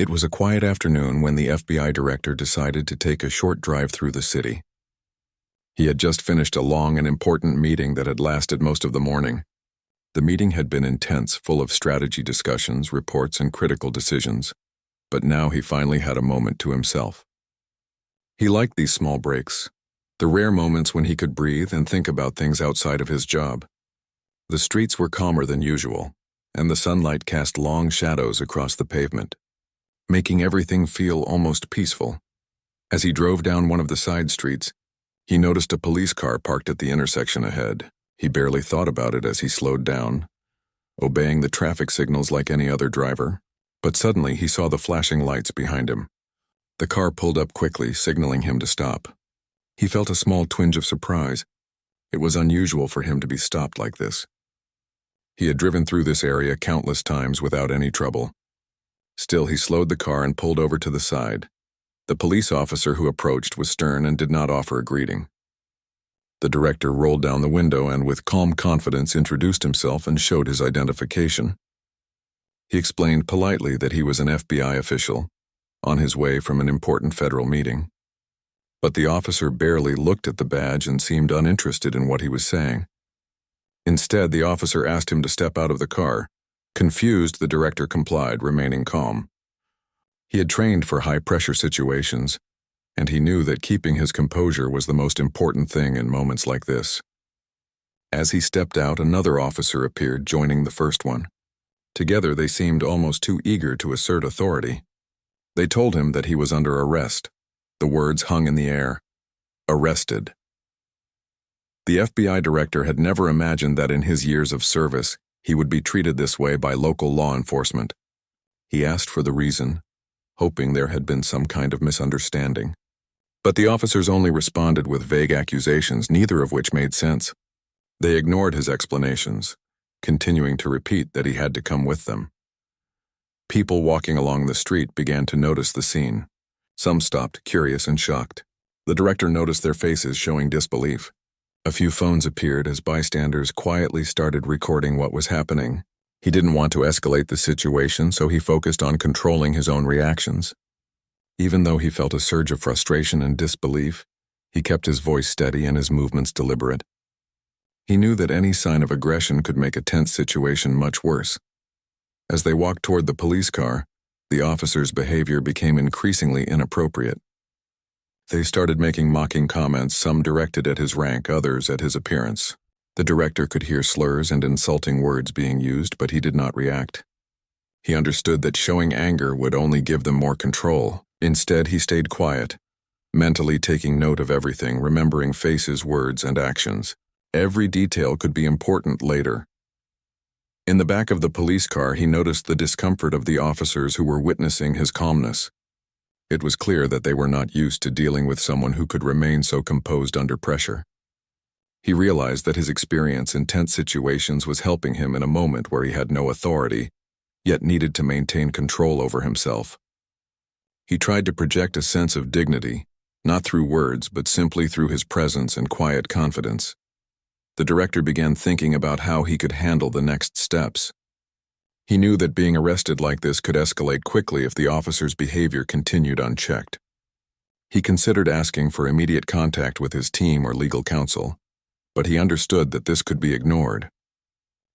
It was a quiet afternoon when the FBI director decided to take a short drive through the city. He had just finished a long and important meeting that had lasted most of the morning. The meeting had been intense, full of strategy discussions, reports, and critical decisions, but now he finally had a moment to himself. He liked these small breaks, the rare moments when he could breathe and think about things outside of his job. The streets were calmer than usual, and the sunlight cast long shadows across the pavement, making everything feel almost peaceful. As he drove down one of the side streets, he noticed a police car parked at the intersection ahead. He barely thought about it as he slowed down, obeying the traffic signals like any other driver. But suddenly he saw the flashing lights behind him. The car pulled up quickly, signaling him to stop. He felt a small twinge of surprise. It was unusual for him to be stopped like this. He had driven through this area countless times without any trouble. Still, he slowed the car and pulled over to the side. The police officer who approached was stern and did not offer a greeting. The director rolled down the window and with calm confidence introduced himself and showed his identification. He explained politely that he was an FBI official, on his way from an important federal meeting. But the officer barely looked at the badge and seemed uninterested in what he was saying. Instead, the officer asked him to step out of the car. Confused, the director complied, remaining calm. He had trained for high-pressure situations, and he knew that keeping his composure was the most important thing in moments like this. As he stepped out, another officer appeared, joining the first one. Together, they seemed almost too eager to assert authority. They told him that he was under arrest. The words hung in the air. Arrested. The FBI director had never imagined that in his years of service, he would be treated this way by local law enforcement. He asked for the reason, hoping there had been some kind of misunderstanding. But the officers only responded with vague accusations, neither of which made sense. They ignored his explanations, continuing to repeat that he had to come with them. People walking along the street began to notice the scene. Some stopped, curious and shocked. The director noticed their faces, showing disbelief. A few phones appeared as bystanders quietly started recording what was happening. He didn't want to escalate the situation, so he focused on controlling his own reactions. Even though he felt a surge of frustration and disbelief, he kept his voice steady and his movements deliberate. He knew that any sign of aggression could make a tense situation much worse. As they walked toward the police car, the officer's behavior became increasingly inappropriate. They started making mocking comments, some directed at his rank, others at his appearance. The director could hear slurs and insulting words being used, but he did not react. He understood that showing anger would only give them more control. Instead, he stayed quiet, mentally taking note of everything, remembering faces, words, and actions. Every detail could be important later. In the back of the police car, he noticed the discomfort of the officers who were witnessing his calmness. It was clear that they were not used to dealing with someone who could remain so composed under pressure. He realized that his experience in tense situations was helping him in a moment where he had no authority, yet needed to maintain control over himself. He tried to project a sense of dignity, not through words, but simply through his presence and quiet confidence. The director began thinking about how he could handle the next steps. He knew that being arrested like this could escalate quickly if the officer's behavior continued unchecked. He considered asking for immediate contact with his team or legal counsel, but he understood that this could be ignored.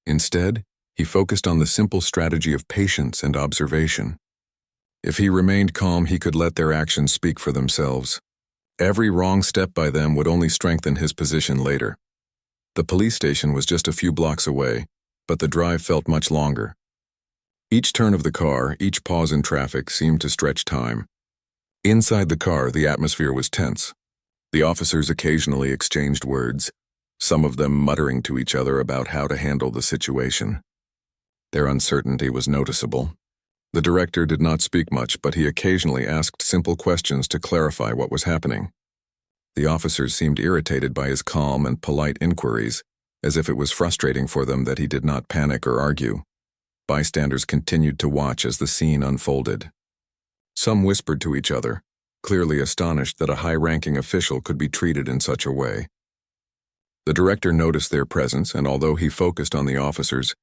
Instead, he focused on the simple strategy of patience and observation. If he remained calm, he could let their actions speak for themselves. Every wrong step by them would only strengthen his position later. The police station was just a few blocks away, but the drive felt much longer. Each turn of the car, each pause in traffic seemed to stretch time. Inside the car, the atmosphere was tense. The officers occasionally exchanged words, some of them muttering to each other about how to handle the situation. Their uncertainty was noticeable. The director did not speak much, but he occasionally asked simple questions to clarify what was happening. The officers seemed irritated by his calm and polite inquiries, as if it was frustrating for them that he did not panic or argue. Bystanders continued to watch as the scene unfolded. Some whispered to each other, clearly astonished that a high-ranking official could be treated in such a way. The director noticed their presence, and although he focused on the officers,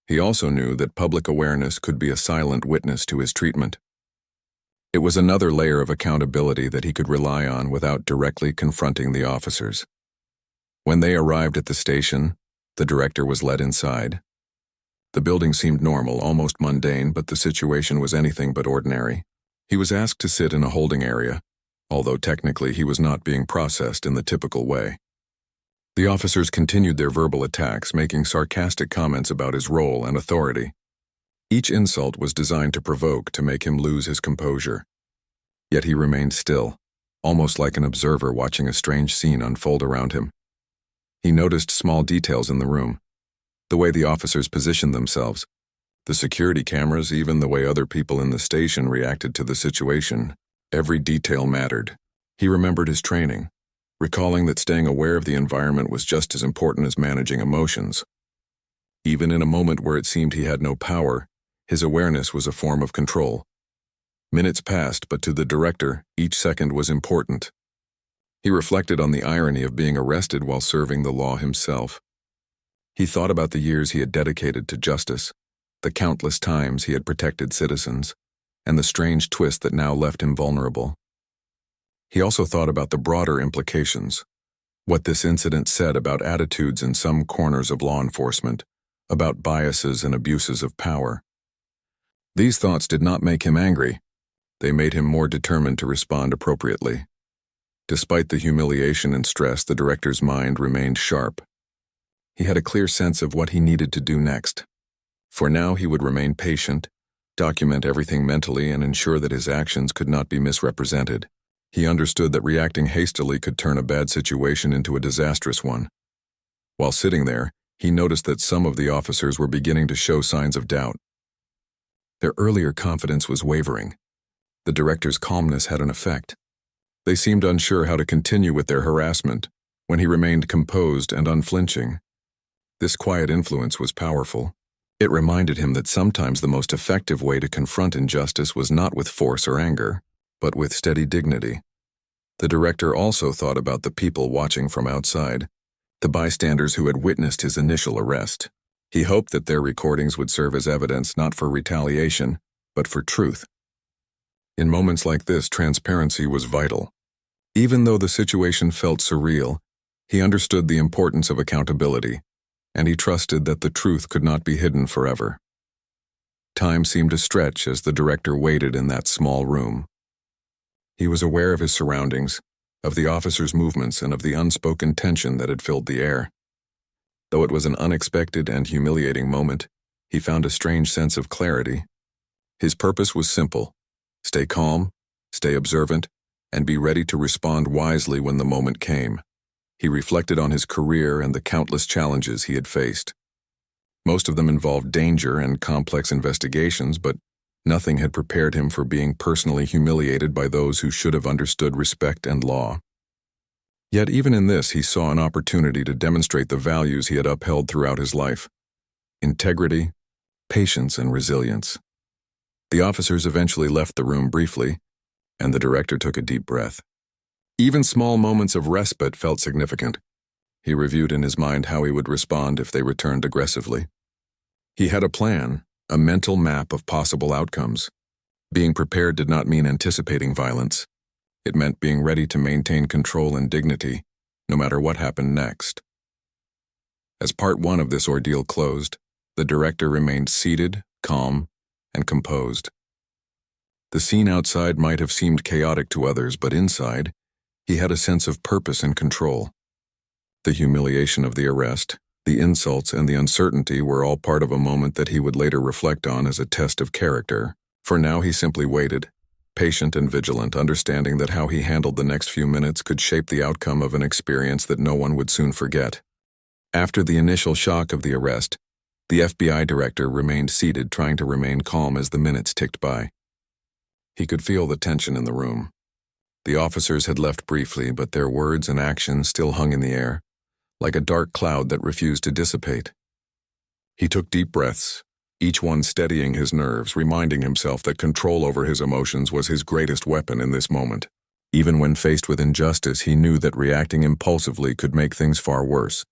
he also knew that public awareness could be a silent witness to his treatment. It was another layer of accountability that he could rely on without directly confronting the officers. When they arrived at the station, the director was led inside. The building seemed normal, almost mundane, but the situation was anything but ordinary. He was asked to sit in a holding area, although technically he was not being processed in the typical way. The officers continued their verbal attacks, making sarcastic comments about his role and authority. Each insult was designed to provoke, to make him lose his composure. Yet he remained still, almost like an observer watching a strange scene unfold around him. He noticed small details in the room, the way the officers positioned themselves, the security cameras, even the way other people in the station reacted to the situation. Every detail mattered. He remembered his training, recalling that staying aware of the environment was just as important as managing emotions. Even in a moment where it seemed he had no power, his awareness was a form of control. Minutes passed, but to the director, each second was important. He reflected on the irony of being arrested while serving the law himself. He thought about the years he had dedicated to justice, the countless times he had protected citizens, and the strange twist that now left him vulnerable. He also thought about the broader implications, what this incident said about attitudes in some corners of law enforcement, about biases and abuses of power. These thoughts did not make him angry. They made him more determined to respond appropriately. Despite the humiliation and stress, the director's mind remained sharp. He had a clear sense of what he needed to do next. For now, he would remain patient, document everything mentally, and ensure that his actions could not be misrepresented. He understood that reacting hastily could turn a bad situation into a disastrous one. While sitting there, he noticed that some of the officers were beginning to show signs of doubt. Their earlier confidence was wavering. The director's calmness had an effect. They seemed unsure how to continue with their harassment when he remained composed and unflinching. This quiet influence was powerful. It reminded him that sometimes the most effective way to confront injustice was not with force or anger, but with steady dignity. The director also thought about the people watching from outside, the bystanders who had witnessed his initial arrest. He hoped that their recordings would serve as evidence not for retaliation, but for truth. In moments like this, transparency was vital. Even though the situation felt surreal, he understood the importance of accountability, and he trusted that the truth could not be hidden forever. Time seemed to stretch as the director waited in that small room. He was aware of his surroundings, of the officers' movements, and of the unspoken tension that had filled the air. Though it was an unexpected and humiliating moment, he found a strange sense of clarity. His purpose was simple: stay calm, stay observant, and be ready to respond wisely when the moment came. He reflected on his career and the countless challenges he had faced. Most of them involved danger and complex investigations, but nothing had prepared him for being personally humiliated by those who should have understood respect and law. Yet even in this, he saw an opportunity to demonstrate the values he had upheld throughout his life: integrity, patience, and resilience. The officers eventually left the room briefly, and the director took a deep breath. Even small moments of respite felt significant. He reviewed in his mind how he would respond if they returned aggressively. He had a plan, a mental map of possible outcomes. Being prepared did not mean anticipating violence. It meant being ready to maintain control and dignity, no matter what happened next. As part one of this ordeal closed, the director remained seated, calm, and composed. The scene outside might have seemed chaotic to others, but inside, he had a sense of purpose and control. The humiliation of the arrest, the insults, and the uncertainty were all part of a moment that he would later reflect on as a test of character. For now, he simply waited, patient and vigilant, understanding that how he handled the next few minutes could shape the outcome of an experience that no one would soon forget. After the initial shock of the arrest, the FBI director remained seated, trying to remain calm as the minutes ticked by. He could feel the tension in the room. The officers had left briefly, but their words and actions still hung in the air, like a dark cloud that refused to dissipate. He took deep breaths, each one steadying his nerves, reminding himself that control over his emotions was his greatest weapon in this moment. Even when faced with injustice, he knew that reacting impulsively could make things far worse.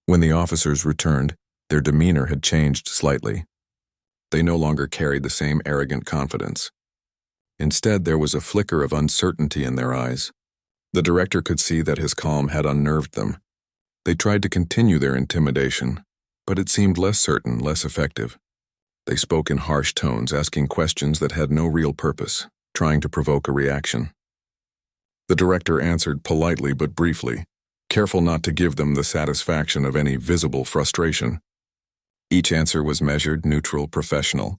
When the officers returned, their demeanor had changed slightly. They no longer carried the same arrogant confidence. Instead, there was a flicker of uncertainty in their eyes. The director could see that his calm had unnerved them. They tried to continue their intimidation, but it seemed less certain, less effective. They spoke in harsh tones, asking questions that had no real purpose, trying to provoke a reaction. The director answered politely but briefly, careful not to give them the satisfaction of any visible frustration. Each answer was measured, neutral, professional.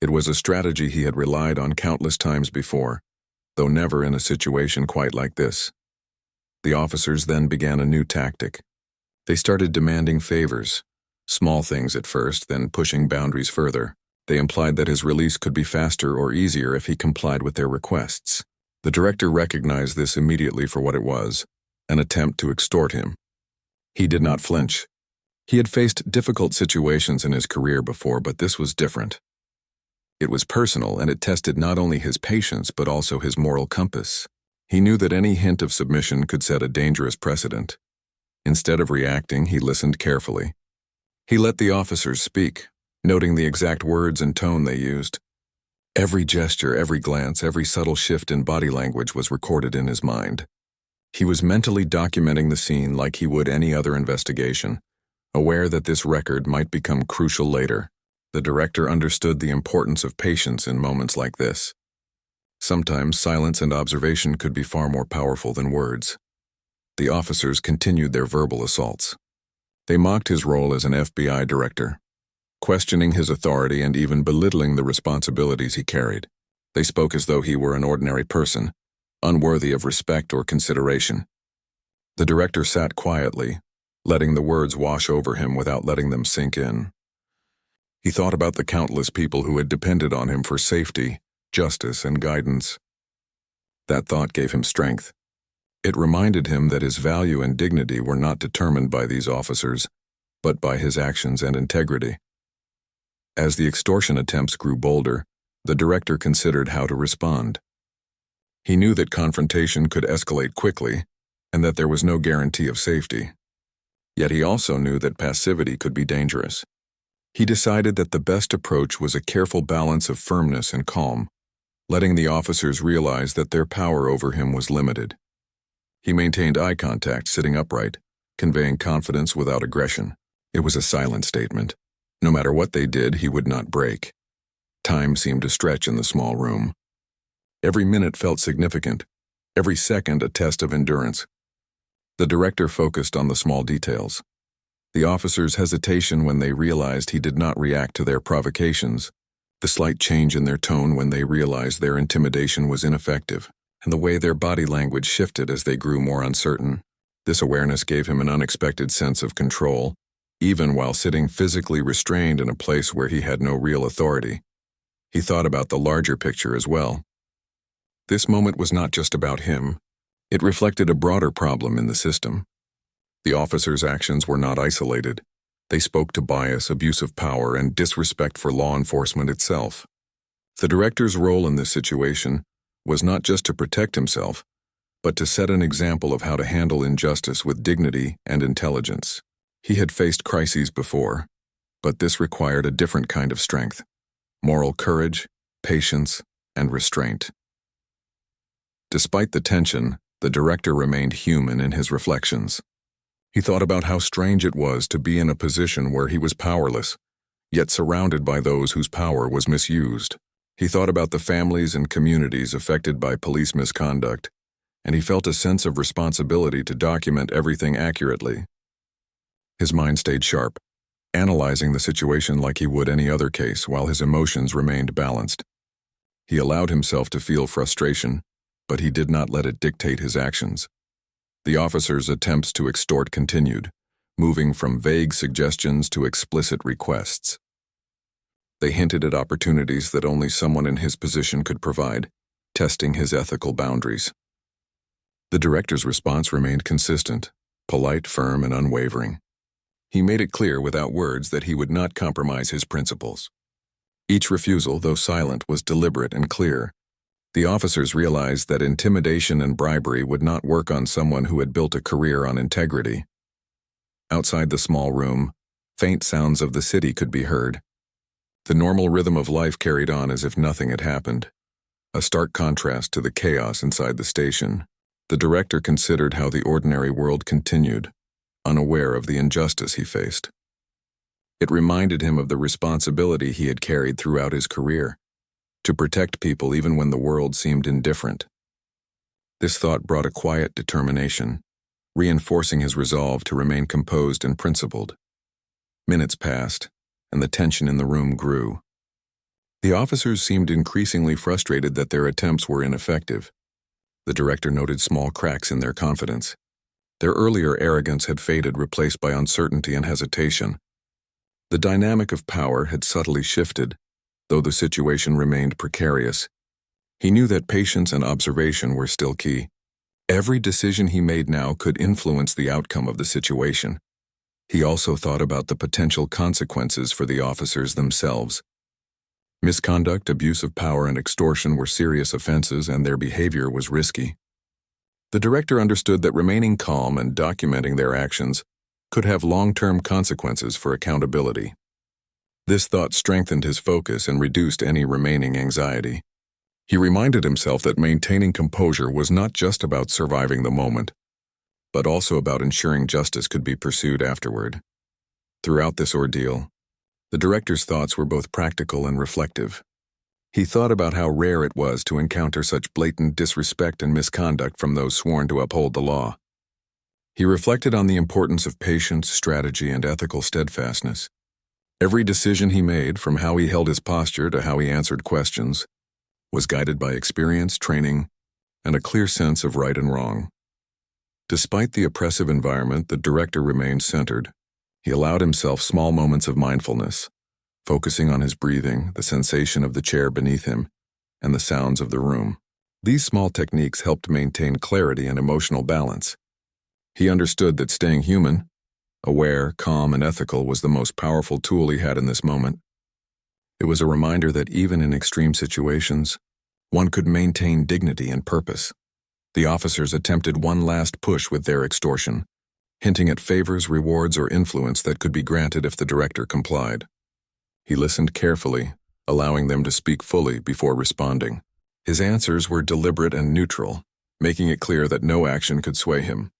It was a strategy he had relied on countless times before, though never in a situation quite like this. The officers then began a new tactic. They started demanding favors, small things at first, then pushing boundaries further. They implied that his release could be faster or easier if he complied with their requests. The director recognized this immediately for what it was, an attempt to extort him. He did not flinch. He had faced difficult situations in his career before, but this was different. It was personal, and it tested not only his patience but also his moral compass. He knew that any hint of submission could set a dangerous precedent. Instead of reacting, he listened carefully. He let the officers speak, noting the exact words and tone they used. Every gesture, every glance, every subtle shift in body language was recorded in his mind. He was mentally documenting the scene like he would any other investigation, aware that this record might become crucial later. The director understood the importance of patience in moments like this. Sometimes silence and observation could be far more powerful than words. The officers continued their verbal assaults. They mocked his role as an FBI director, questioning his authority and even belittling the responsibilities he carried. They spoke as though he were an ordinary person, unworthy of respect or consideration. The director sat quietly, letting the words wash over him without letting them sink in. He thought about the countless people who had depended on him for safety, justice, and guidance. That thought gave him strength. It reminded him that his value and dignity were not determined by these officers, but by his actions and integrity. As the extortion attempts grew bolder, the director considered how to respond. He knew that confrontation could escalate quickly, and that there was no guarantee of safety. Yet he also knew that passivity could be dangerous. He decided that the best approach was a careful balance of firmness and calm, letting the officers realize that their power over him was limited. He maintained eye contact, sitting upright, conveying confidence without aggression. It was a silent statement. No matter what they did, he would not break. Time seemed to stretch in the small room. Every minute felt significant, every second a test of endurance. The director focused on the small details. The officers' hesitation when they realized he did not react to their provocations, the slight change in their tone when they realized their intimidation was ineffective, and the way their body language shifted as they grew more uncertain. This awareness gave him an unexpected sense of control, even while sitting physically restrained in a place where he had no real authority. He thought about the larger picture as well. This moment was not just about him. It reflected a broader problem in the system. The officers' actions were not isolated. They spoke to bias, abuse of power, and disrespect for law enforcement itself. The director's role in this situation was not just to protect himself, but to set an example of how to handle injustice with dignity and intelligence. He had faced crises before, but this required a different kind of strength: moral courage, patience, and restraint. Despite the tension, the director remained human in his reflections. He thought about how strange it was to be in a position where he was powerless, yet surrounded by those whose power was misused. He thought about the families and communities affected by police misconduct, and he felt a sense of responsibility to document everything accurately. His mind stayed sharp, analyzing the situation like he would any other case while his emotions remained balanced. He allowed himself to feel frustration, but he did not let it dictate his actions. The officers' attempts to extort continued, moving from vague suggestions to explicit requests. They hinted at opportunities that only someone in his position could provide, testing his ethical boundaries. The director's response remained consistent, polite, firm, and unwavering. He made it clear without words that he would not compromise his principles. Each refusal, though silent, was deliberate and clear. The officers realized that intimidation and bribery would not work on someone who had built a career on integrity. Outside the small room, faint sounds of the city could be heard. The normal rhythm of life carried on as if nothing had happened. a stark contrast to the chaos inside the station. The director considered how the ordinary world continued, unaware of the injustice he faced. It reminded him of the responsibility he had carried throughout his career, to protect people even when the world seemed indifferent. This thought brought a quiet determination, reinforcing his resolve to remain composed and principled. Minutes passed, and the tension in the room grew. The officers seemed increasingly frustrated that their attempts were ineffective. The director noted small cracks in their confidence. Their earlier arrogance had faded, replaced by uncertainty and hesitation. The dynamic of power had subtly shifted, though the situation remained precarious. He knew that patience and observation were still key. Every decision he made now could influence the outcome of the situation. He also thought about the potential consequences for the officers themselves. Misconduct, abuse of power, and extortion were serious offenses, and their behavior was risky. The director understood that remaining calm and documenting their actions could have long-term consequences for accountability. This thought strengthened his focus and reduced any remaining anxiety. He reminded himself that maintaining composure was not just about surviving the moment, but also about ensuring justice could be pursued afterward. Throughout this ordeal, the director's thoughts were both practical and reflective. He thought about how rare it was to encounter such blatant disrespect and misconduct from those sworn to uphold the law. He reflected on the importance of patience, strategy, and ethical steadfastness. Every decision he made, from how he held his posture to how he answered questions, was guided by experience, training, and a clear sense of right and wrong. Despite the oppressive environment, the director remained centered. He allowed himself small moments of mindfulness, focusing on his breathing, the sensation of the chair beneath him, and the sounds of the room. These small techniques helped maintain clarity and emotional balance. He understood that staying human, aware, calm, and ethical was the most powerful tool he had in this moment. It was a reminder that even in extreme situations, one could maintain dignity and purpose. The officers attempted one last push with their extortion, hinting at favors, rewards, or influence that could be granted if the director complied. He listened carefully, allowing them to speak fully before responding. His answers were deliberate and neutral, making it clear that no action could sway him.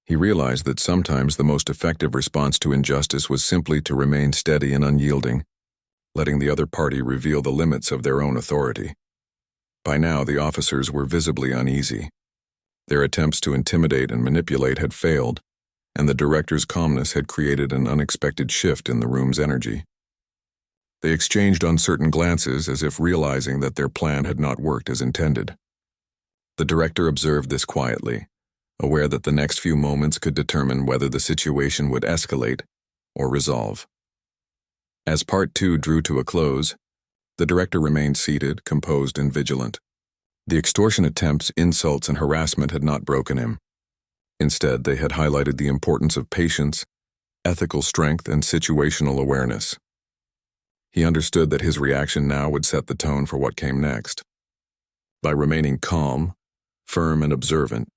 He realized that sometimes the most effective response to injustice was simply to remain steady and unyielding, letting the other party reveal the limits of their own authority. By now, the officers were visibly uneasy. Their attempts to intimidate and manipulate had failed, and the director's calmness had created an unexpected shift in the room's energy. They exchanged uncertain glances, as if realizing that their plan had not worked as intended. The director observed this quietly, aware that the next few moments could determine whether the situation would escalate or resolve. As part 2 drew to a close, the director remained seated, composed, and vigilant. The extortion attempts, insults, and harassment had not broken him. Instead, they had highlighted the importance of patience, ethical strength, and situational awareness. He understood that his reaction now would set the tone for what came next. By remaining calm, firm, and observant,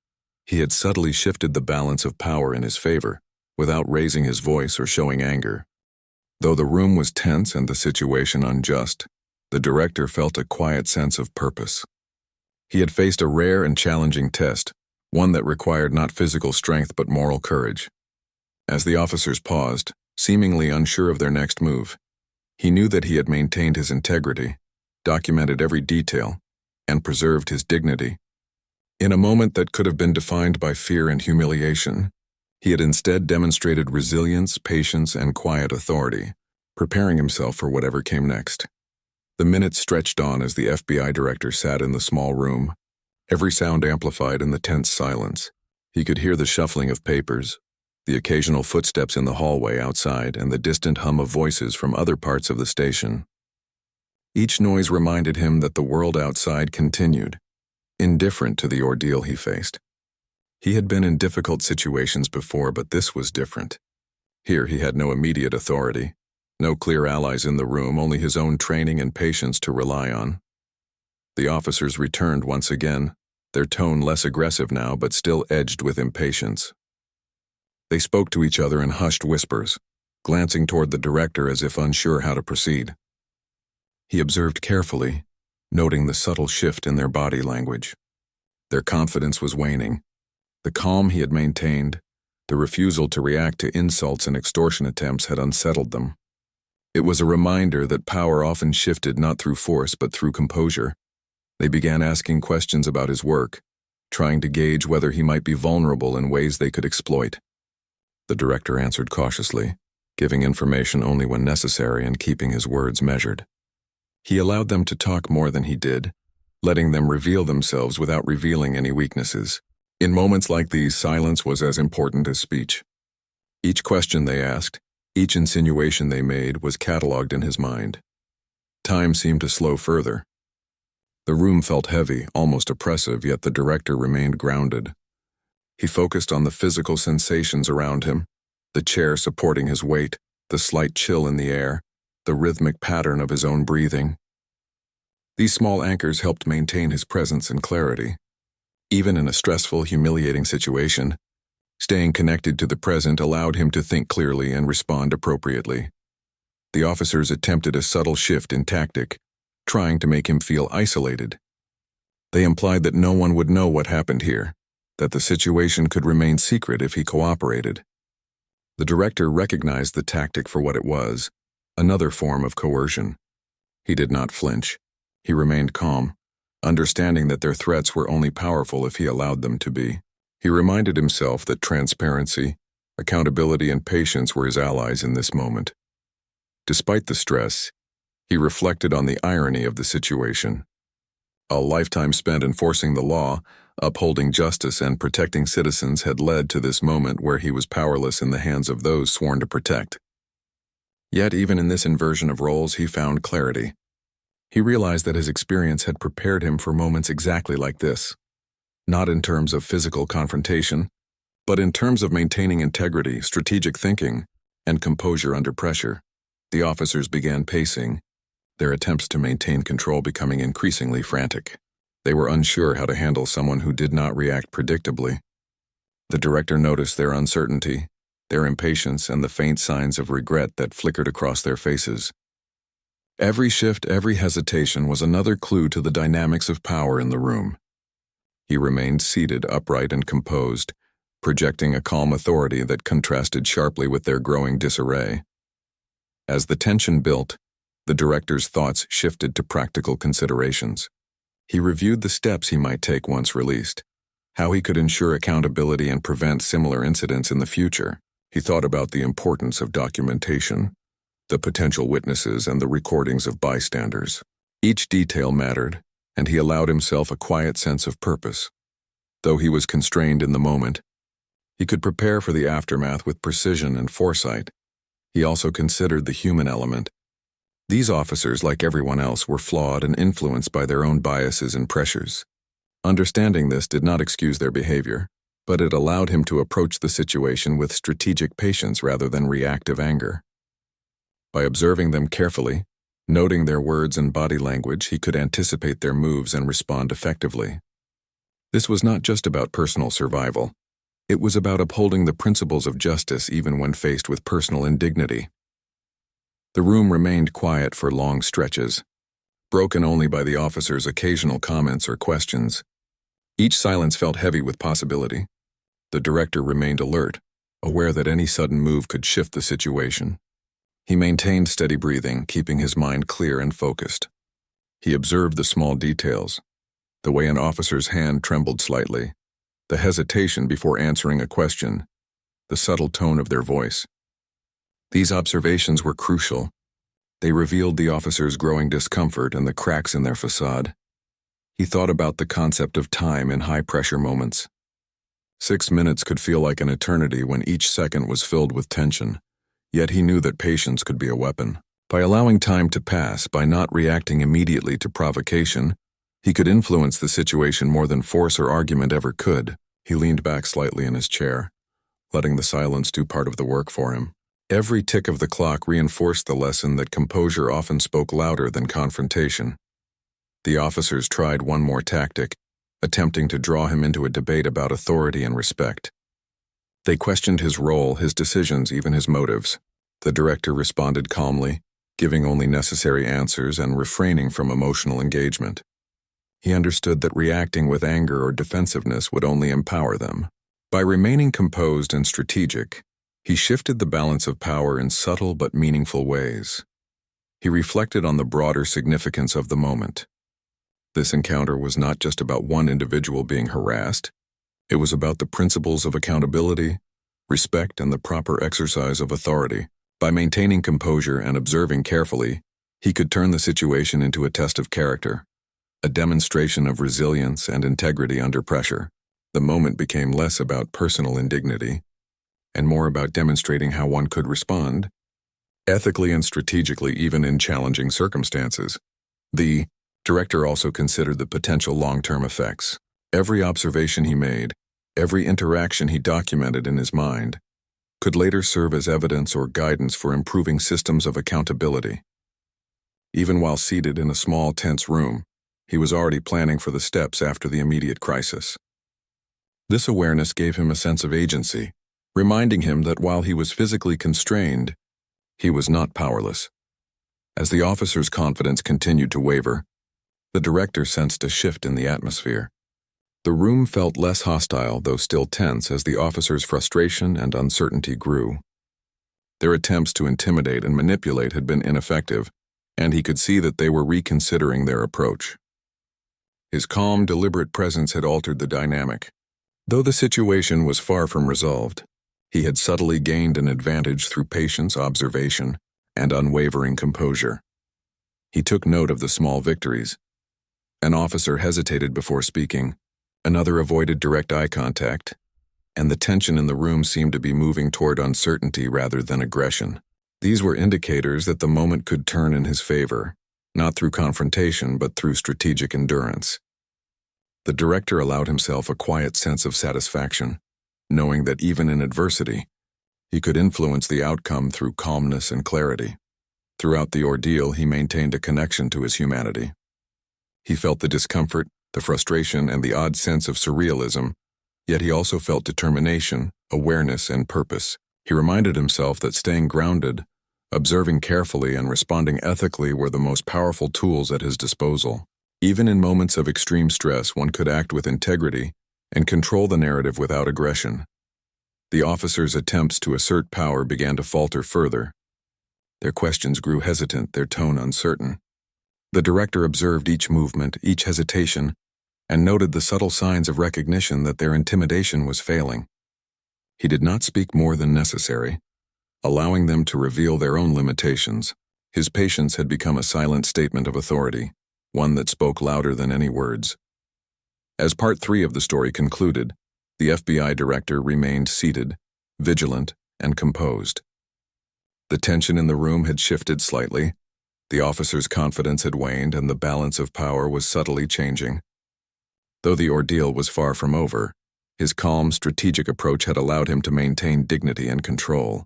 he had subtly shifted the balance of power in his favor, without raising his voice or showing anger. Though the room was tense and the situation unjust, the director felt a quiet sense of purpose. He had faced a rare and challenging test, one that required not physical strength but moral courage. As the officers paused, seemingly unsure of their next move, he knew that he had maintained his integrity, documented every detail, and preserved his dignity. In a moment that could have been defined by fear and humiliation, he had instead demonstrated resilience, patience, and quiet authority, preparing himself for whatever came next. The minutes stretched on as the FBI director sat in the small room, every sound amplified in the tense silence. He could hear the shuffling of papers, the occasional footsteps in the hallway outside, and the distant hum of voices from other parts of the station. Each noise reminded him that the world outside continued, indifferent to the ordeal he faced. He had been in difficult situations before, but this was different. Here he had no immediate authority, no clear allies in the room, only his own training and patience to rely on. The officers returned once again, their tone less aggressive now, but still edged with impatience. They spoke to each other in hushed whispers, glancing toward the director as if unsure how to proceed. He observed carefully, noting the subtle shift in their body language. Their confidence was waning. The calm he had maintained, the refusal to react to insults and extortion attempts had unsettled them. It was a reminder that power often shifted not through force but through composure. They began asking questions about his work, trying to gauge whether he might be vulnerable in ways they could exploit. The director answered cautiously, giving information only when necessary and keeping his words measured. He allowed them to talk more than he did, letting them reveal themselves without revealing any weaknesses. In moments like these, silence was as important as speech. Each question they asked, each insinuation they made was catalogued in his mind. Time seemed to slow further. The room felt heavy, almost oppressive, yet the director remained grounded. He focused on the physical sensations around him, the chair supporting his weight, the slight chill in the air, the rhythmic pattern of his own breathing. These small anchors helped maintain his presence and clarity. Even in a stressful, humiliating situation, staying connected to the present allowed him to think clearly and respond appropriately. The officers attempted a subtle shift in tactic, trying to make him feel isolated. They implied that no one would know what happened here, that the situation could remain secret if he cooperated. The director recognized the tactic for what it was, another form of coercion. He did not flinch. He remained calm, understanding that their threats were only powerful if he allowed them to be. He reminded himself that transparency, accountability, and patience were his allies in this moment. Despite the stress, he reflected on the irony of the situation. A lifetime spent enforcing the law, upholding justice, and protecting citizens had led to this moment where he was powerless in the hands of those sworn to protect. Yet even in this inversion of roles, he found clarity. He realized that his experience had prepared him for moments exactly like this, not in terms of physical confrontation, but in terms of maintaining integrity, strategic thinking, and composure under pressure. The officers began pacing, their attempts to maintain control becoming increasingly frantic. They were unsure how to handle someone who did not react predictably. The director noticed their uncertainty, their impatience, and the faint signs of regret that flickered across their faces. Every shift, every hesitation was another clue to the dynamics of power in the room. He remained seated, upright, and composed, projecting a calm authority that contrasted sharply with their growing disarray. As the tension built, the director's thoughts shifted to practical considerations. He reviewed the steps he might take once released, how he could ensure accountability and prevent similar incidents in the future. He thought about the importance of documentation, the potential witnesses, and the recordings of bystanders. Each detail mattered, and he allowed himself a quiet sense of purpose. Though he was constrained in the moment, he could prepare for the aftermath with precision and foresight. He also considered the human element. These officers, like everyone else, were flawed and influenced by their own biases and pressures. Understanding this did not excuse their behavior, but it allowed him to approach the situation with strategic patience rather than reactive anger. By observing them carefully, noting their words and body language, he could anticipate their moves and respond effectively. This was not just about personal survival. It was about upholding the principles of justice even when faced with personal indignity. The room remained quiet for long stretches, broken only by the officers' occasional comments or questions. Each silence felt heavy with possibility. The director remained alert, aware that any sudden move could shift the situation. He maintained steady breathing, keeping his mind clear and focused. He observed the small details, the way an officer's hand trembled slightly, the hesitation before answering a question, the subtle tone of their voice. These observations were crucial. They revealed the officer's growing discomfort and the cracks in their facade. He thought about the concept of time in high-pressure moments. 6 minutes could feel like an eternity when each second was filled with tension. Yet he knew that patience could be a weapon. By allowing time to pass, by not reacting immediately to provocation, he could influence the situation more than force or argument ever could. He leaned back slightly in his chair, letting the silence do part of the work for him. Every tick of the clock reinforced the lesson that composure often spoke louder than confrontation. The officers tried one more tactic, attempting to draw him into a debate about authority and respect. They questioned his role, his decisions, even his motives. The director responded calmly, giving only necessary answers and refraining from emotional engagement. He understood that reacting with anger or defensiveness would only empower them. By remaining composed and strategic, he shifted the balance of power in subtle but meaningful ways. He reflected on the broader significance of the moment. This encounter was not just about one individual being harassed. It was about the principles of accountability, respect, and the proper exercise of authority. By maintaining composure and observing carefully, he could turn the situation into a test of character, a demonstration of resilience and integrity under pressure. The moment became less about personal indignity and more about demonstrating how one could respond, ethically and strategically even in challenging circumstances. The director also considered the potential long-term effects. Every observation he made, every interaction he documented in his mind, could later serve as evidence or guidance for improving systems of accountability. Even while seated in a small, tense room, he was already planning for the steps after the immediate crisis. This awareness gave him a sense of agency, reminding him that while he was physically constrained, he was not powerless. As the officer's confidence continued to waver, the director sensed a shift in the atmosphere. The room felt less hostile, though still tense, as the officer's frustration and uncertainty grew. Their attempts to intimidate and manipulate had been ineffective, and he could see that they were reconsidering their approach. His calm, deliberate presence had altered the dynamic. Though the situation was far from resolved, he had subtly gained an advantage through patience, observation, and unwavering composure. He took note of the small victories. An officer hesitated before speaking, another avoided direct eye contact, and the tension in the room seemed to be moving toward uncertainty rather than aggression. These were indicators that the moment could turn in his favor, not through confrontation but through strategic endurance. The director allowed himself a quiet sense of satisfaction, knowing that even in adversity, he could influence the outcome through calmness and clarity. Throughout the ordeal, he maintained a connection to his humanity. He felt the discomfort, the frustration, and the odd sense of surrealism, yet he also felt determination, awareness, and purpose. He reminded himself that staying grounded, observing carefully, and responding ethically were the most powerful tools at his disposal. Even in moments of extreme stress, one could act with integrity and control the narrative without aggression. The officers' attempts to assert power began to falter further. Their questions grew hesitant, their tone uncertain. The director observed each movement, each hesitation, and noted the subtle signs of recognition that their intimidation was failing. He did not speak more than necessary, allowing them to reveal their own limitations. His patience had become a silent statement of authority, one that spoke louder than any words. As part 3 of the story concluded, the FBI director remained seated, vigilant, and composed. The tension in the room had shifted slightly, the officer's confidence had waned, and the balance of power was subtly changing. Though the ordeal was far from over, his calm, strategic approach had allowed him to maintain dignity and control.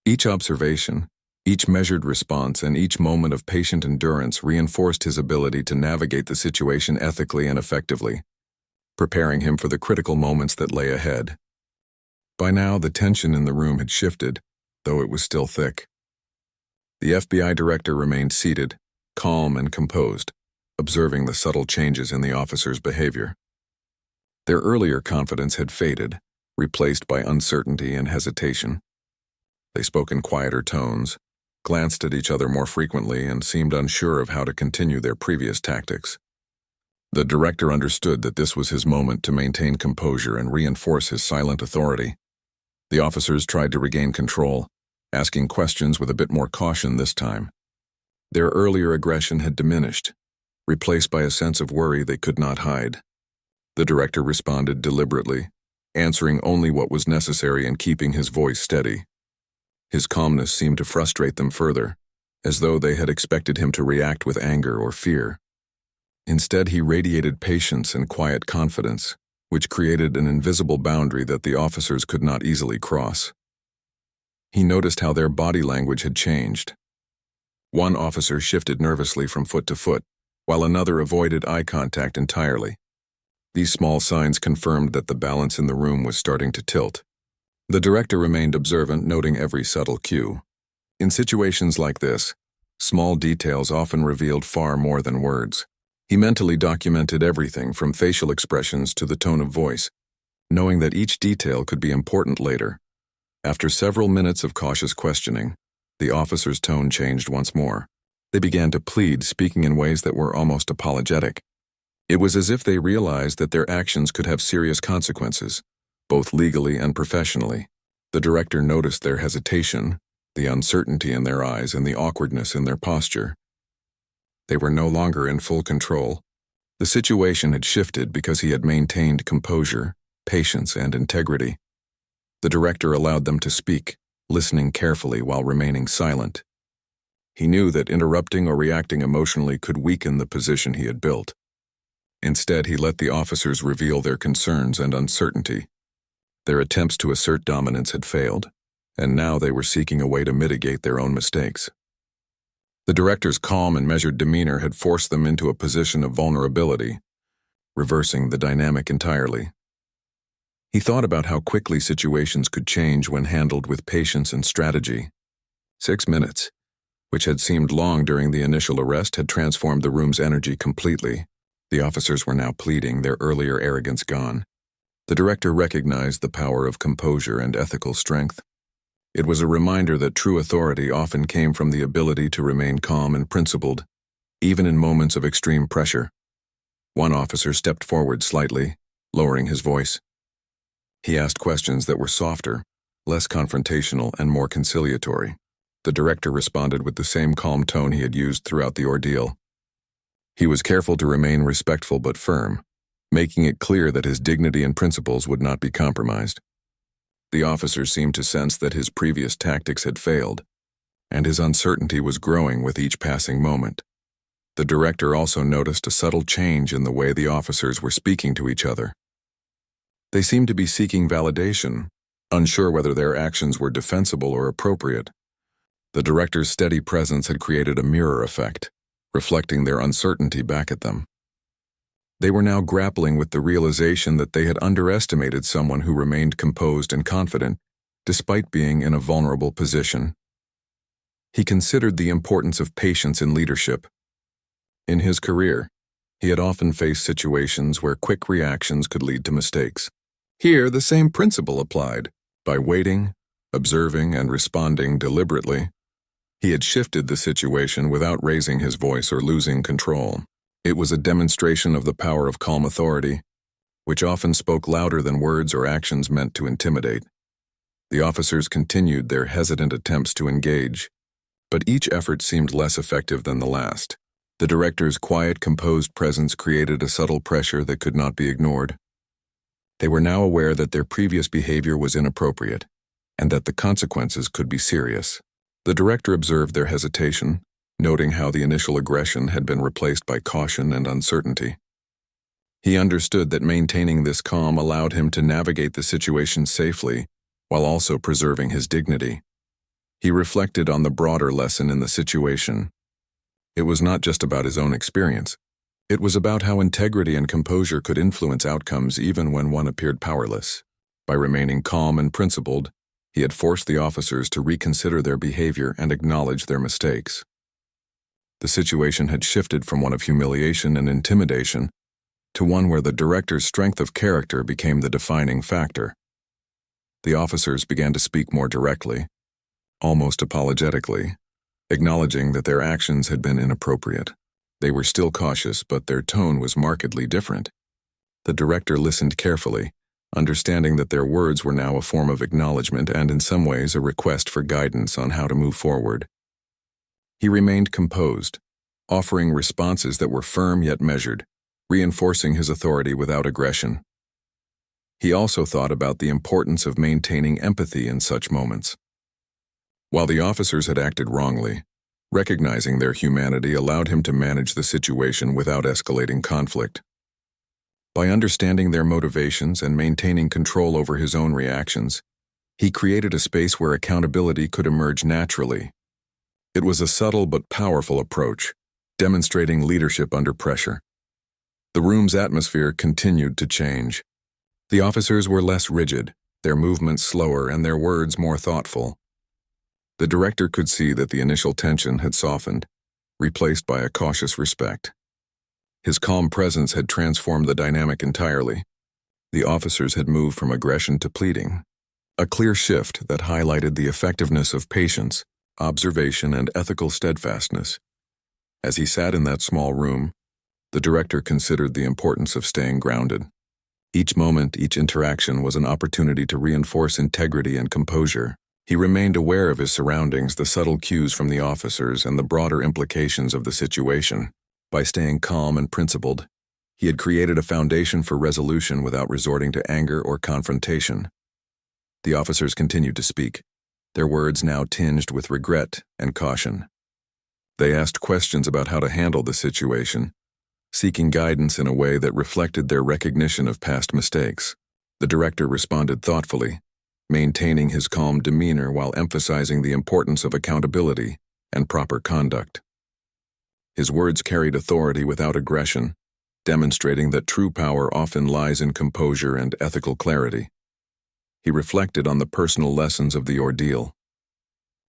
Each observation, each measured response, and each moment of patient endurance reinforced his ability to navigate the situation ethically and effectively, preparing him for the critical moments that lay ahead. By now, the tension in the room had shifted, though it was still thick. The FBI director remained seated, calm and composed, observing the subtle changes in the officer's behavior. Their earlier confidence had faded, replaced by uncertainty and hesitation. They spoke in quieter tones, glanced at each other more frequently, and seemed unsure of how to continue their previous tactics. The director understood that this was his moment to maintain composure and reinforce his silent authority. The officers tried to regain control, asking questions with a bit more caution this time. Their earlier aggression had diminished, replaced by a sense of worry they could not hide. The director responded deliberately, answering only what was necessary and keeping his voice steady. His calmness seemed to frustrate them further, as though they had expected him to react with anger or fear. Instead, he radiated patience and quiet confidence, which created an invisible boundary that the officers could not easily cross. He noticed how their body language had changed. One officer shifted nervously from foot to foot, while another avoided eye contact entirely. These small signs confirmed that the balance in the room was starting to tilt. The director remained observant, noting every subtle cue. In situations like this, Small details often revealed far more than words. He mentally documented everything from facial expressions to the tone of voice, knowing that each detail could be important later. After several minutes of cautious questioning, the officer's tone changed once more. They began to plead, speaking in ways that were almost apologetic. It was as if they realized that their actions could have serious consequences, both legally and professionally. The director noticed their hesitation, the uncertainty in their eyes, and the awkwardness in their posture. They were no longer in full control. The situation had shifted because he had maintained composure, patience, and integrity. The director allowed them to speak, listening carefully while remaining silent. He knew that interrupting or reacting emotionally could weaken the position he had built. Instead, he let the officers reveal their concerns and uncertainty. Their attempts to assert dominance had failed, and now they were seeking a way to mitigate their own mistakes. The director's calm and measured demeanor had forced them into a position of vulnerability, reversing the dynamic entirely. He thought about how quickly situations could change when handled with patience and strategy. 6 minutes, which had seemed long during the initial arrest, had transformed the room's energy completely. The officers were now pleading, their earlier arrogance gone. The director recognized the power of composure and ethical strength. It was a reminder that true authority often came from the ability to remain calm and principled, even in moments of extreme pressure. One officer stepped forward slightly, lowering his voice. He asked questions that were softer, less confrontational, and more conciliatory. The director responded with the same calm tone he had used throughout the ordeal. He was careful to remain respectful but firm, making it clear that his dignity and principles would not be compromised. The officer seemed to sense that his previous tactics had failed, and his uncertainty was growing with each passing moment. The director also noticed a subtle change in the way the officers were speaking to each other. They seemed to be seeking validation, unsure whether their actions were defensible or appropriate. The director's steady presence had created a mirror effect, reflecting their uncertainty back at them. They were now grappling with the realization that they had underestimated someone who remained composed and confident, despite being in a vulnerable position. He considered the importance of patience in leadership. In his career, he had often faced situations where quick reactions could lead to mistakes. Here, the same principle applied. By waiting, observing, and responding deliberately, he had shifted the situation without raising his voice or losing control. It was a demonstration of the power of calm authority, which often spoke louder than words or actions meant to intimidate. The officers continued their hesitant attempts to engage, but each effort seemed less effective than the last. The director's quiet, composed presence created a subtle pressure that could not be ignored. They were now aware that their previous behavior was inappropriate, and that the consequences could be serious. The director observed their hesitation, noting how the initial aggression had been replaced by caution and uncertainty. He understood that maintaining this calm allowed him to navigate the situation safely, while also preserving his dignity. He reflected on the broader lesson in the situation. It was not just about his own experience. It was about how integrity and composure could influence outcomes even when one appeared powerless. By remaining calm and principled, he had forced the officers to reconsider their behavior and acknowledge their mistakes. The situation had shifted from one of humiliation and intimidation to one where the director's strength of character became the defining factor. The officers began to speak more directly, almost apologetically, acknowledging that their actions had been inappropriate. They were still cautious, but their tone was markedly different. The director listened carefully, understanding that their words were now a form of acknowledgement and in some ways a request for guidance on how to move forward. He remained composed, offering responses that were firm yet measured, reinforcing his authority without aggression. He also thought about the importance of maintaining empathy in such moments. While the officers had acted wrongly, recognizing their humanity allowed him to manage the situation without escalating conflict. By understanding their motivations and maintaining control over his own reactions, he created a space where accountability could emerge naturally. It was a subtle but powerful approach, demonstrating leadership under pressure. The room's atmosphere continued to change. The officers were less rigid, their movements slower, and their words more thoughtful. The director could see that the initial tension had softened, replaced by a cautious respect. His calm presence had transformed the dynamic entirely. The officers had moved from aggression to pleading, a clear shift that highlighted the effectiveness of patience, observation, and ethical steadfastness. As he sat in that small room, the director considered the importance of staying grounded. Each moment, each interaction was an opportunity to reinforce integrity and composure. He remained aware of his surroundings, the subtle cues from the officers, and the broader implications of the situation. By staying calm and principled, he had created a foundation for resolution without resorting to anger or confrontation. The officers continued to speak, their words now tinged with regret and caution. They asked questions about how to handle the situation, seeking guidance in a way that reflected their recognition of past mistakes. The director responded thoughtfully, maintaining his calm demeanor while emphasizing the importance of accountability and proper conduct. His words carried authority without aggression, demonstrating that true power often lies in composure and ethical clarity. He reflected on the personal lessons of the ordeal.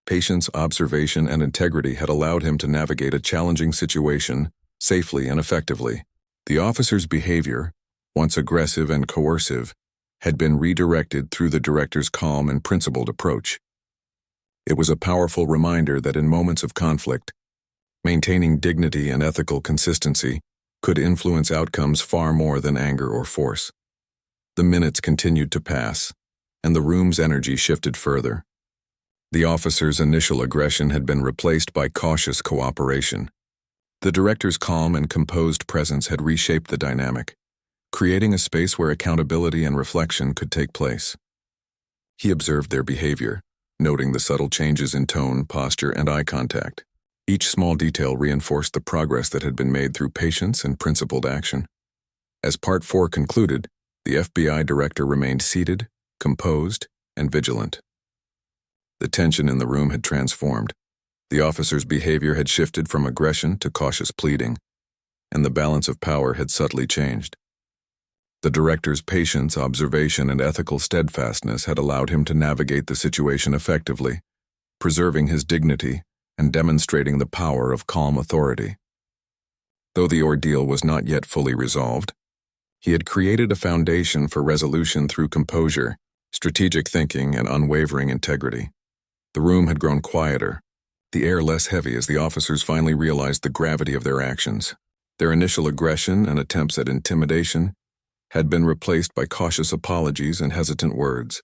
Patience, observation, and integrity had allowed him to navigate a challenging situation safely and effectively. The officer's behavior, once aggressive and coercive, had been redirected through the director's calm and principled approach. It was a powerful reminder that in moments of conflict, maintaining dignity and ethical consistency could influence outcomes far more than anger or force. The minutes continued to pass, and the room's energy shifted further. The officer's initial aggression had been replaced by cautious cooperation. The director's calm and composed presence had reshaped the dynamic, creating a space where accountability and reflection could take place. He observed their behavior, noting the subtle changes in tone, posture, and eye contact. Each small detail reinforced the progress that had been made through patience and principled action. As Part 4 concluded, the FBI director remained seated, composed, and vigilant. The tension in the room had transformed. The officer's behavior had shifted from aggression to cautious pleading, and the balance of power had subtly changed. The director's patience, observation, and ethical steadfastness had allowed him to navigate the situation effectively, preserving his dignity and demonstrating the power of calm authority. Though the ordeal was not yet fully resolved, he had created a foundation for resolution through composure, strategic thinking, and unwavering integrity. The room had grown quieter, the air less heavy as the officers finally realized the gravity of their actions. Their initial aggression and attempts at intimidation had been replaced by cautious apologies and hesitant words.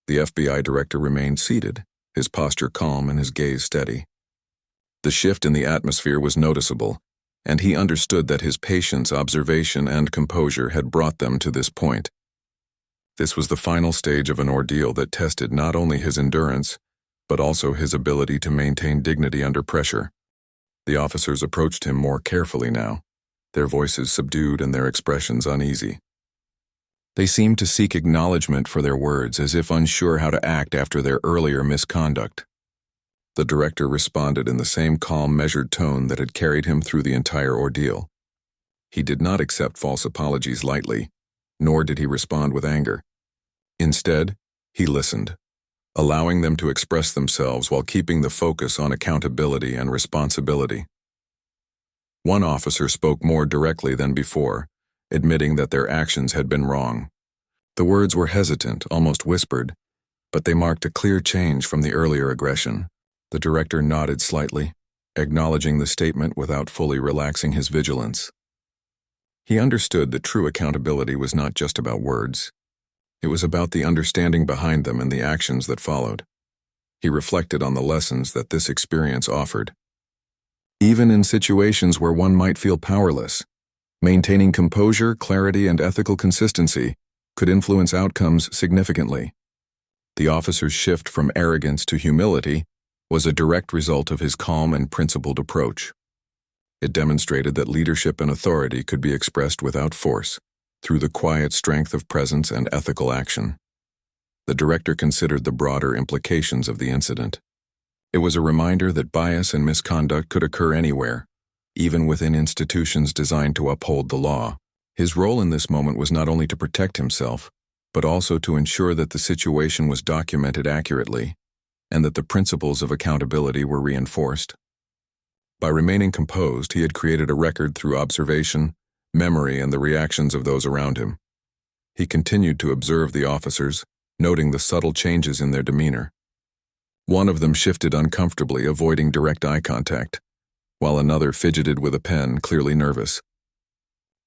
The FBI director remained seated, his posture calm and his gaze steady. The shift in the atmosphere was noticeable, and he understood that his patience, observation, and composure had brought them to this point. This was the final stage of an ordeal that tested not only his endurance, but also his ability to maintain dignity under pressure. The officers approached him more carefully now, their voices subdued and their expressions uneasy. They seemed to seek acknowledgement for their words, as if unsure how to act after their earlier misconduct. The director responded in the same calm, measured tone that had carried him through the entire ordeal. He did not accept false apologies lightly, nor did he respond with anger. Instead, he listened, allowing them to express themselves while keeping the focus on accountability and responsibility. One officer spoke more directly than before, admitting that their actions had been wrong. The words were hesitant, almost whispered, but they marked a clear change from the earlier aggression. The director nodded slightly, acknowledging the statement without fully relaxing his vigilance. He understood that true accountability was not just about words. It was about the understanding behind them and the actions that followed. He reflected on the lessons that this experience offered. Even in situations where one might feel powerless, maintaining composure, clarity, and ethical consistency could influence outcomes significantly. The officer's shift from arrogance to humility was a direct result of his calm and principled approach. It demonstrated that leadership and authority could be expressed without force, through the quiet strength of presence and ethical action. The director considered the broader implications of the incident. It was a reminder that bias and misconduct could occur anywhere, even within institutions designed to uphold the law. His role in this moment was not only to protect himself, but also to ensure that the situation was documented accurately, and that the principles of accountability were reinforced. By remaining composed, he had created a record through observation, memory, and the reactions of those around him. He continued to observe the officers, noting the subtle changes in their demeanor. One of them shifted uncomfortably, avoiding direct eye contact, while another fidgeted with a pen, clearly nervous.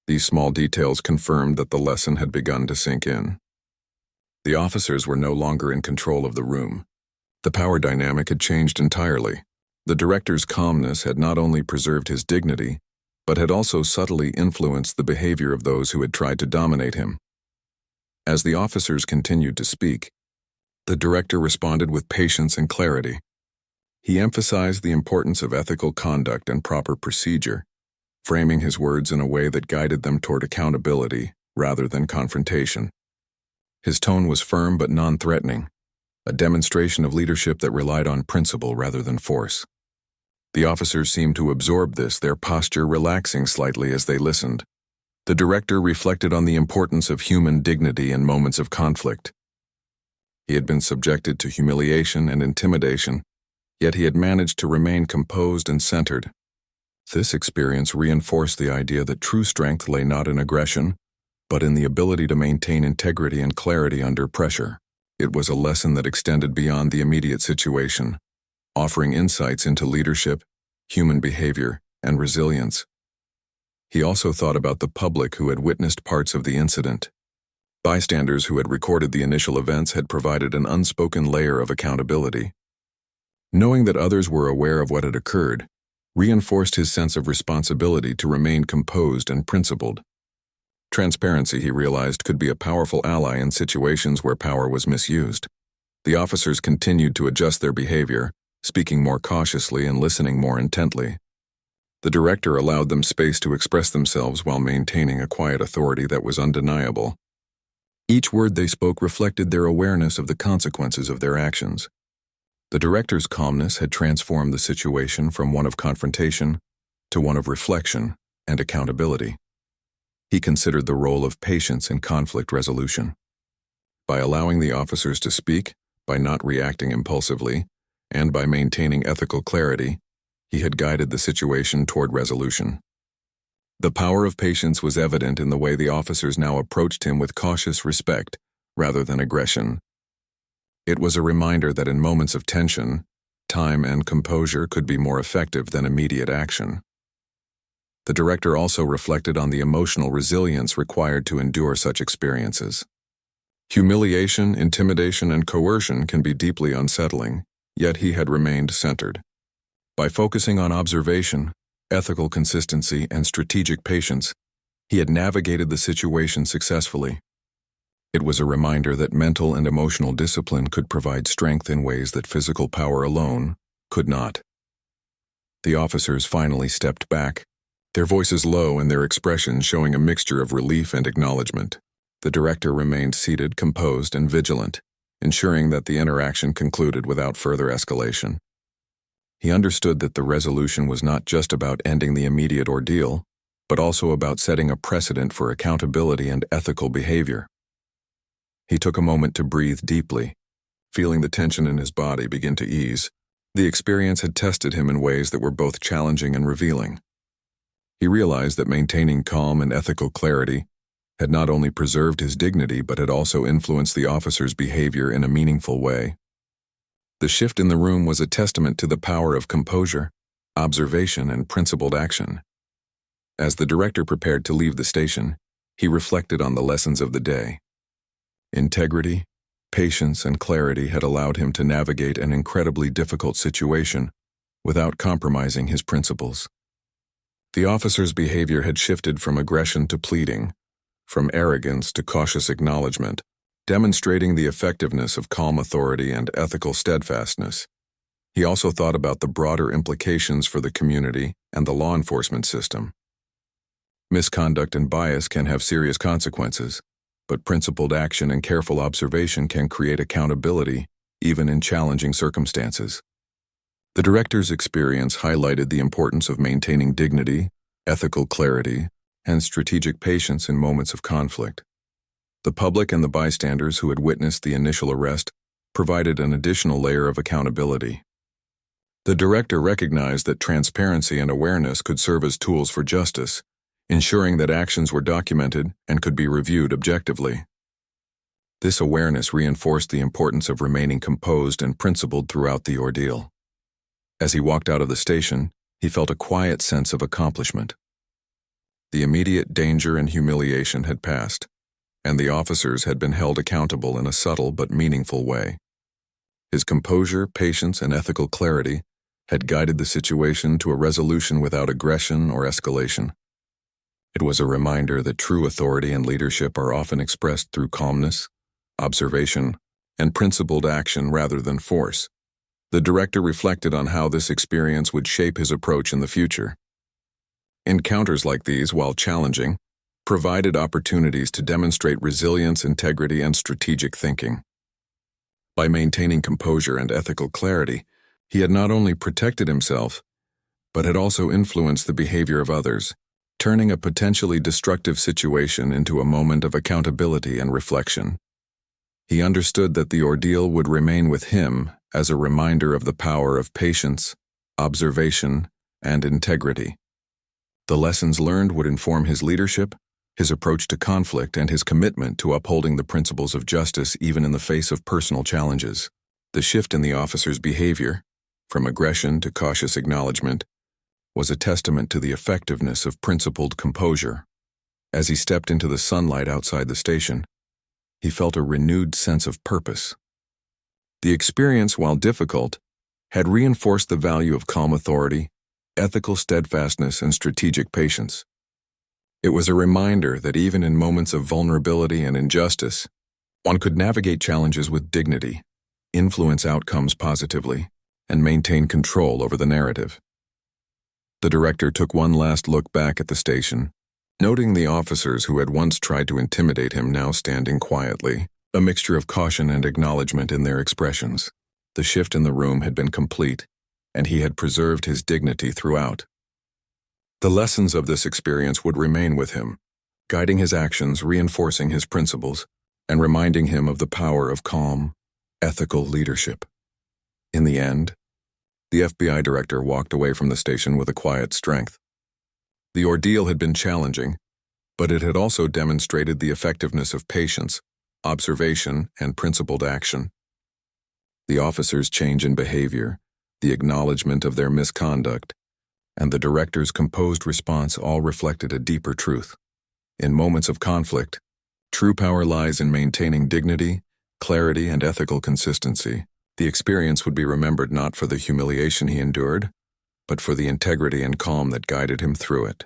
These small details confirmed that the lesson had begun to sink in. The officers were no longer in control of the room. The power dynamic had changed entirely. The director's calmness had not only preserved his dignity, but had also subtly influenced the behavior of those who had tried to dominate him. As the officers continued to speak, the director responded with patience and clarity. He emphasized the importance of ethical conduct and proper procedure, framing his words in a way that guided them toward accountability rather than confrontation. His tone was firm but non-threatening, a demonstration of leadership that relied on principle rather than force. The officers seemed to absorb this, their posture relaxing slightly as they listened. The director reflected on the importance of human dignity in moments of conflict. He had been subjected to humiliation and intimidation, yet he had managed to remain composed and centered. This experience reinforced the idea that true strength lay not in aggression, but in the ability to maintain integrity and clarity under pressure. It was a lesson that extended beyond the immediate situation, offering insights into leadership, human behavior, and resilience. He also thought about the public who had witnessed parts of the incident. Bystanders who had recorded the initial events had provided an unspoken layer of accountability. Knowing that others were aware of what had occurred reinforced his sense of responsibility to remain composed and principled. Transparency, he realized, could be a powerful ally in situations where power was misused. The officers continued to adjust their behavior, speaking more cautiously and listening more intently. The director allowed them space to express themselves while maintaining a quiet authority that was undeniable. Each word they spoke reflected their awareness of the consequences of their actions. The director's calmness had transformed the situation from one of confrontation to one of reflection and accountability. He considered the role of patience in conflict resolution. By allowing the officers to speak, by not reacting impulsively, and by maintaining ethical clarity, he had guided the situation toward resolution. The power of patience was evident in the way the officers now approached him with cautious respect rather than aggression. It was a reminder that in moments of tension, time and composure could be more effective than immediate action. The director also reflected on the emotional resilience required to endure such experiences. Humiliation, intimidation, and coercion can be deeply unsettling, yet he had remained centered. By focusing on observation, ethical consistency, and strategic patience, he had navigated the situation successfully. It was a reminder that mental and emotional discipline could provide strength in ways that physical power alone could not. The officers finally stepped back, their voices low and their expressions showing a mixture of relief and acknowledgement. The director remained seated, composed, and vigilant, ensuring that the interaction concluded without further escalation. He understood that the resolution was not just about ending the immediate ordeal, but also about setting a precedent for accountability and ethical behavior. He took a moment to breathe deeply, feeling the tension in his body begin to ease. The experience had tested him in ways that were both challenging and revealing. He realized that maintaining calm and ethical clarity had not only preserved his dignity but had also influenced the officer's behavior in a meaningful way. The shift in the room was a testament to the power of composure, observation, and principled action. As the director prepared to leave the station, he reflected on the lessons of the day. Integrity, patience, and clarity had allowed him to navigate an incredibly difficult situation without compromising his principles. The officer's behavior had shifted from aggression to pleading, from arrogance to cautious acknowledgement, demonstrating the effectiveness of calm authority and ethical steadfastness. He also thought about the broader implications for the community and the law enforcement system. Misconduct and bias can have serious consequences, but principled action and careful observation can create accountability, even in challenging circumstances. The director's experience highlighted the importance of maintaining dignity, ethical clarity, and strategic patience in moments of conflict. The public and the bystanders who had witnessed the initial arrest provided an additional layer of accountability. The director recognized that transparency and awareness could serve as tools for justice, ensuring that actions were documented and could be reviewed objectively. This awareness reinforced the importance of remaining composed and principled throughout the ordeal. As he walked out of the station, he felt a quiet sense of accomplishment. The immediate danger and humiliation had passed, and the officers had been held accountable in a subtle but meaningful way. His composure, patience, and ethical clarity had guided the situation to a resolution without aggression or escalation. It was a reminder that true authority and leadership are often expressed through calmness, observation, and principled action rather than force. The director reflected on how this experience would shape his approach in the future. Encounters like these, while challenging, provided opportunities to demonstrate resilience, integrity, and strategic thinking. By maintaining composure and ethical clarity, he had not only protected himself, but had also influenced the behavior of others, turning a potentially destructive situation into a moment of accountability and reflection. He understood that the ordeal would remain with him as a reminder of the power of patience, observation, and integrity. The lessons learned would inform his leadership, his approach to conflict, and his commitment to upholding the principles of justice even in the face of personal challenges. The shift in the officer's behavior, from aggression to cautious acknowledgement, was a testament to the effectiveness of principled composure. As he stepped into the sunlight outside the station, he felt a renewed sense of purpose. The experience, while difficult, had reinforced the value of calm authority, ethical steadfastness, and strategic patience. It was a reminder that even in moments of vulnerability and injustice, one could navigate challenges with dignity, influence outcomes positively, and maintain control over the narrative. The director took one last look back at the station, noting the officers who had once tried to intimidate him now standing quietly, a mixture of caution and acknowledgement in their expressions. The shift in the room had been complete, and he had preserved his dignity throughout. The lessons of this experience would remain with him, guiding his actions, reinforcing his principles, and reminding him of the power of calm, ethical leadership. In the end, the FBI director walked away from the station with a quiet strength. The ordeal had been challenging, but it had also demonstrated the effectiveness of patience, observation, and principled action. The officers' change in behavior, the acknowledgement of their misconduct, and the director's composed response all reflected a deeper truth. In moments of conflict, true power lies in maintaining dignity, clarity, and ethical consistency. The experience would be remembered not for the humiliation he endured, but for the integrity and calm that guided him through it.